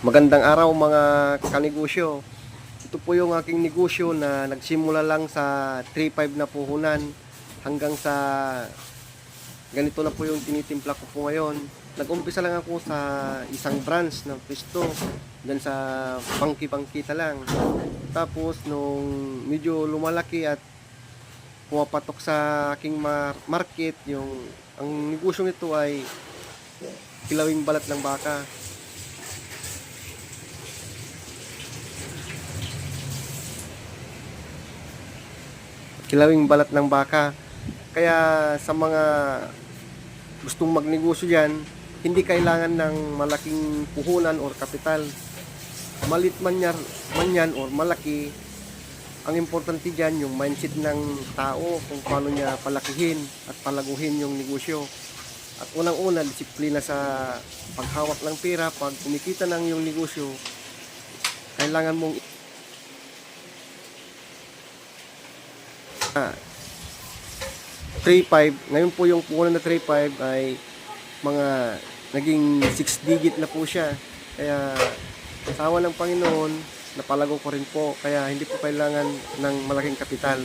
Magandang araw mga kanegosyo. Ito po yung aking negosyo na nagsimula lang sa 3.5 na puhunan hanggang sa ganito na po yung tinitimpla ko po ngayon. Nag-umpisa lang ako sa isang branch ng pisto dyan sa pangki-pangkita lang. Tapos nung medyo lumalaki at pumapatok sa aking market, ang negosyo nito ay kilawing balat ng baka. Kilawing balat ng baka. Kaya sa mga gustong magnegosyo yan, hindi kailangan ng malaking puhunan or kapital. Malit man yan or malaki, ang importante dyan yung mindset ng tao kung paano niya palakihin at palaguhin yung negosyo. At unang-una, disiplina sa paghawak ng pera. Pag kumikita ng yung negosyo, kailangan mong 3.5. Ngayon po yung puhunan na 3.5 ay mga naging 6 digit na po siya. Kaya sa awa ng Panginoon, napalago ko rin po. Kaya hindi po kailangan ng malaking kapital.